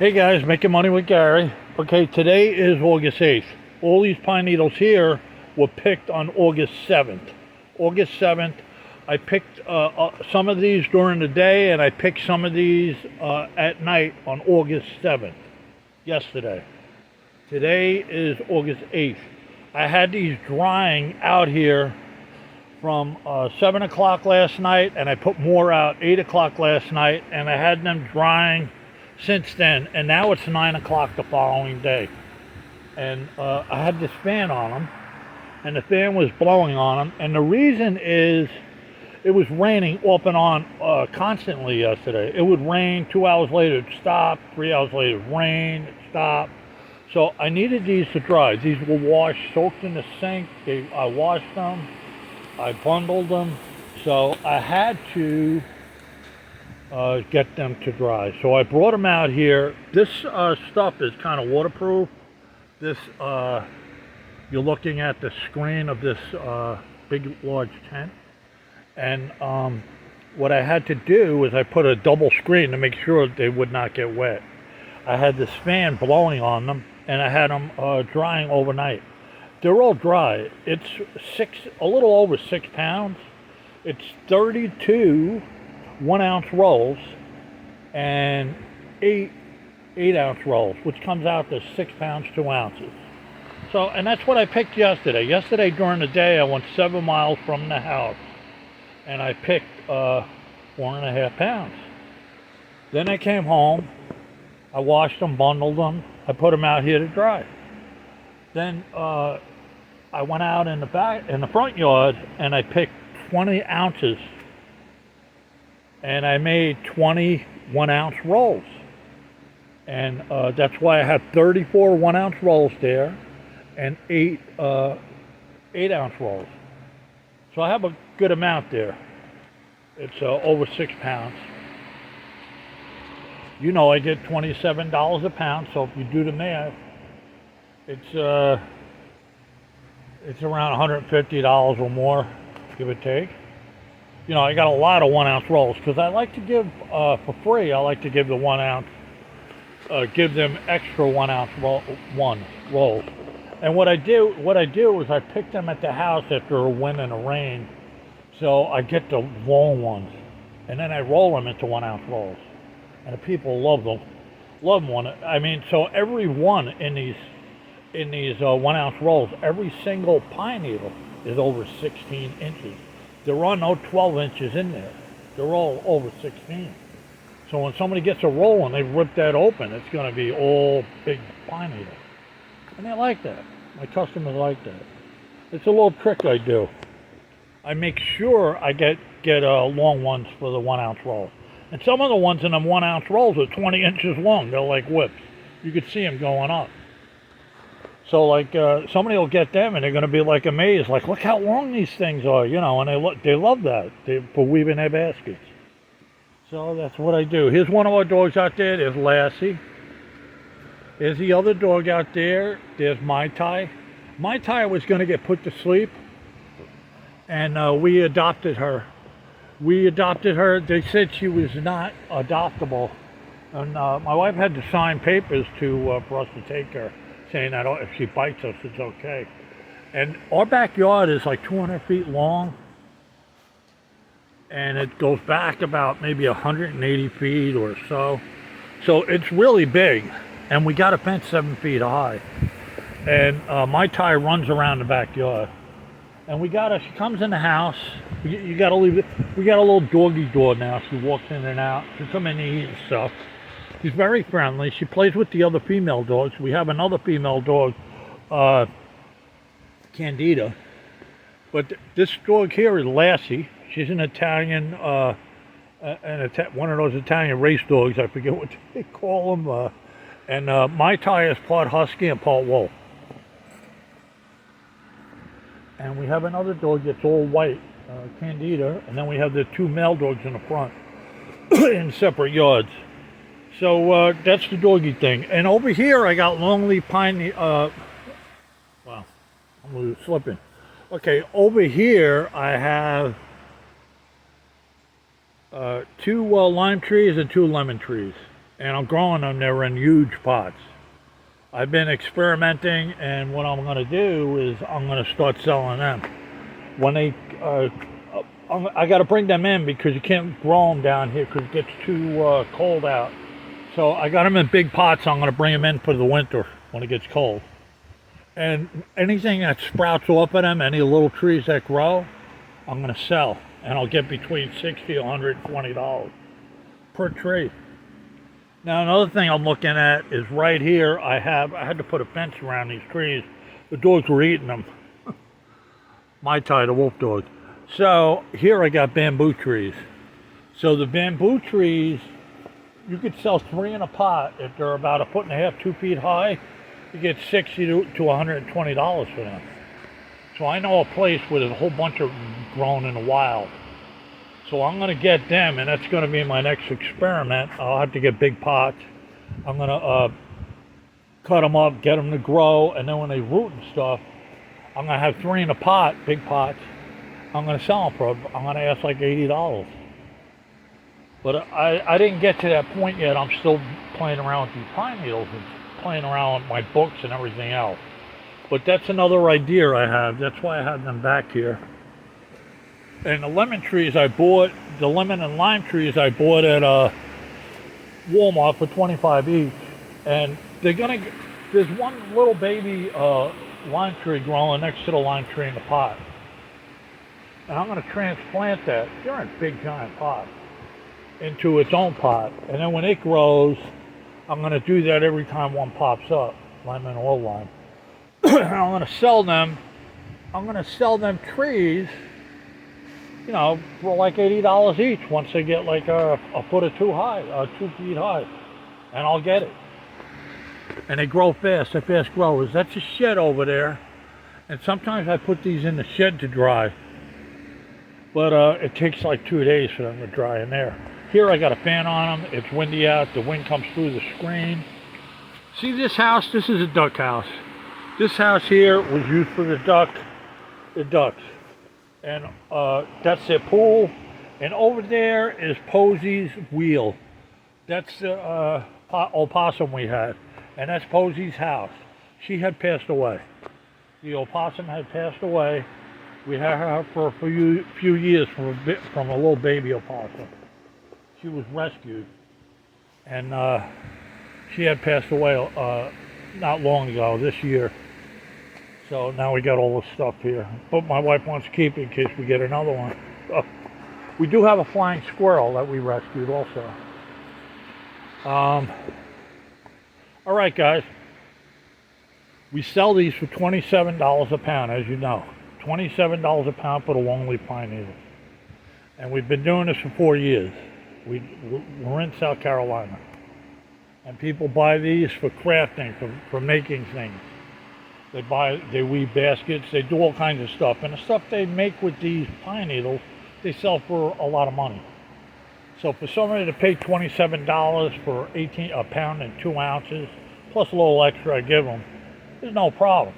Hey guys, making money with Gary. Okay, today is August 8th. All these pine needles here were picked on August 7th. August 7th, I picked some of these during the day, and I picked some of these at night on August 7th, yesterday. Today is August 8th. I had these drying out here from 7 o'clock last night, and I put more out 8 o'clock last night, and I had them drying since then, and now it's 9 o'clock the following day. And I had this fan on them, and the fan was blowing on them, and the reason is it was raining off and on constantly yesterday. It would rain, 2 hours later it'd stop, 3 hours later it'd rain, it'd stop. So I needed these to dry. These were washed, soaked in the sink. I washed them, I bundled them, so I had to get them to dry. So I brought them out here. This stuff is kind of waterproof. This, you're looking at the screen of this big, large tent. And what I had to do was I put a double screen to make sure they would not get wet. I had this fan blowing on them, and I had them drying overnight. They're all dry. It's a little over 6 pounds. It's 32 1-ounce rolls and 8-ounce rolls, which comes out to 6 pounds 2 ounces. So, and that's what I picked yesterday. Yesterday during the day, I went 7 miles from the house, and I picked 4.5 pounds. Then I came home, I washed them, bundled them, I put them out here to dry. Then I went out in the front yard, and I picked 20 ounces. And I made 20 1-ounce rolls. And that's why I had 34 1-ounce rolls there and 8-ounce rolls. So I have a good amount there. It's over 6 pounds. You know, I get $27 a pound, so if you do the math, it's around $150 or more, give or take. You know, I got a lot of 1-ounce rolls because I like to give, for free, I like to give the 1-ounce, give them extra 1-ounce rolls. And what I do is I pick them at the house after a wind and a rain, so I get the long ones, and then I roll them into 1-ounce rolls. And the people love them. I mean, so every one in these 1-ounce rolls, every single pine needle is over 16 inches. There are no 12 inches in there. They're all over 16. So when somebody gets a roll and they rip that open, it's going to be all big pine needle. And they like that. My customers like that. It's a little trick I do. I make sure I get long ones for the 1-ounce rolls. And some of the ones in them 1-ounce rolls are 20 inches long. They're like whips. You could see them going up. So like somebody will get them and they're going to be like amazed, like look how long these things are, you know, and they love that for weaving their baskets. So that's what I do. Here's one of our dogs out there. There's Lassie. There's the other dog out there. There's Mai Tai. Mai Tai was going to get put to sleep, and we adopted her. They said she was not adoptable, and my wife had to sign papers for us to take her, saying that if she bites us, it's okay. And our backyard is like 200 feet long, and it goes back about maybe 180 feet or so. So it's really big, and we got a fence 7 feet high. And Mai Tai runs around the backyard. And she comes in the house, you gotta leave it. We got a little doggy door now. She walks in and out. She'll come in and eat and stuff. She's very friendly. She plays with the other female dogs. We have another female dog, Candida. But this dog here is Lassie. She's an Italian, one of those Italian race dogs. I forget what they call them. And Mai Tai is part husky and part wolf. And we have another dog that's all white, Candida. And then we have the 2 male dogs in the front in separate yards. So that's the doggy thing. And over here I got Longleaf pine, wow, I'm slipping. Okay, over here I have 2 lime trees and 2 lemon trees. and I'm growing them. They're in huge pots. I've been experimenting, and what I'm going to do is I'm going to start selling them. When they, I got to bring them in because you can't grow them down here because it gets too cold out. So I got them in big pots. I'm going to bring them in for the winter when it gets cold. And anything that sprouts off of them, any little trees that grow, I'm going to sell. And I'll get between $60 to $120 per tree. Now another thing I'm looking at is right here. I had to put a fence around these trees. The dogs were eating them. My tie, the wolf dog. So here I got bamboo trees. So the bamboo trees, you could sell 3 in a pot if they're about 1.5 to 2 feet high. You get $60 to $120 for them. So I know a place where there's a whole bunch of them grown in the wild. So I'm going to get them, and that's going to be my next experiment. I'll have to get big pots. I'm going to cut them up, get them to grow, and then when they root and stuff, I'm going to have 3 in a pot, big pots. I'm going to sell them for, I'm going to ask like $80. But I didn't get to that point yet. I'm still playing around with these pine needles and playing around with my books and everything else. But that's another idea I have. That's why I have them back here. And the lemon trees I bought, the lemon and lime trees I bought at Walmart for $25 each. And there's one little baby lime tree growing next to the lime tree in the pot. And I'm going to transplant that. They're in big giant pots into its own pot. And then when it grows, I'm going to do that every time one pops up, lemon or lime. And I'm going to sell them. I'm going to sell them trees, for like $80 each once they get like a foot or 2 high, 2 feet high. And I'll get it. And they grow fast. They're fast growers. That's a shed over there. And sometimes I put these in the shed to dry. But it takes like 2 days for them to dry in there. Here I got a fan on them. It's windy out. The wind comes through the screen. See this house? This is a duck house. This house here was used for the ducks. And that's their pool. And over there is Posey's wheel. That's the opossum we had. And that's Posey's house. She had passed away. The opossum had passed away. We had her for a few years from a little baby opossum. She was rescued, and she had passed away not long ago, this year. So now we got all this stuff here. But my wife wants to keep it in case we get another one. We do have a flying squirrel that we rescued also. All right, guys. We sell these for $27 a pound, as you know. $27 a pound for the longleaf pine needles. And we've been doing this for 4 years. We're in South Carolina. And people buy these for crafting, for making things. They weave baskets, they do all kinds of stuff. And the stuff they make with these pine needles, they sell for a lot of money. So for somebody to pay $27 for a pound and 2 ounces, plus a little extra I give them, there's no problem.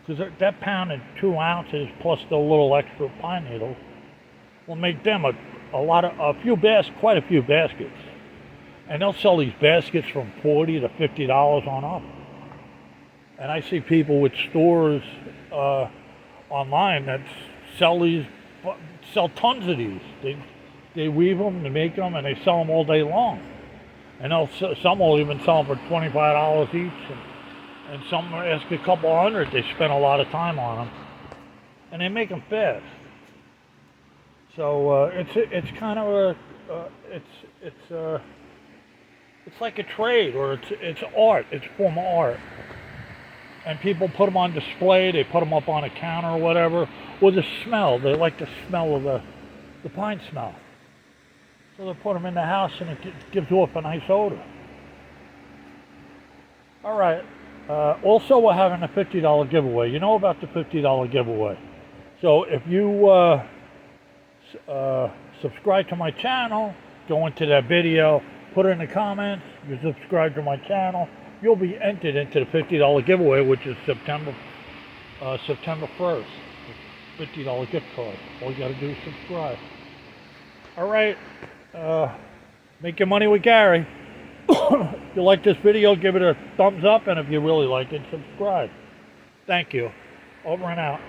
Because that pound and 2 ounces plus the little extra pine needles will make them quite a few baskets. And they'll sell these baskets from $40 to $50 on up. And I see people with stores online that sell tons of these. They weave them, they make them, and they sell them all day long. And some will even sell them for $25 each. And some ask a couple hundred. They spend a lot of time on them, and they make them fast. So it's kind of it's like a trade, or it's art. It's a form of art. And people put them on display. They put them up on a counter or whatever. With the smell, they like the smell of the pine smell. So they put them in the house, and it gives off a nice odor. All right. Also, we're having a $50 giveaway. You know about the $50 giveaway. So if you subscribe to my channel, go into that video, put it in the comments, you subscribe to my channel, you'll be entered into the $50 giveaway, which is September 1st. $50 gift card. All you got to do is subscribe. All right. Make your money with Gary. If you like this video, give it a thumbs up, and if you really like it, subscribe. Thank you. Over and out.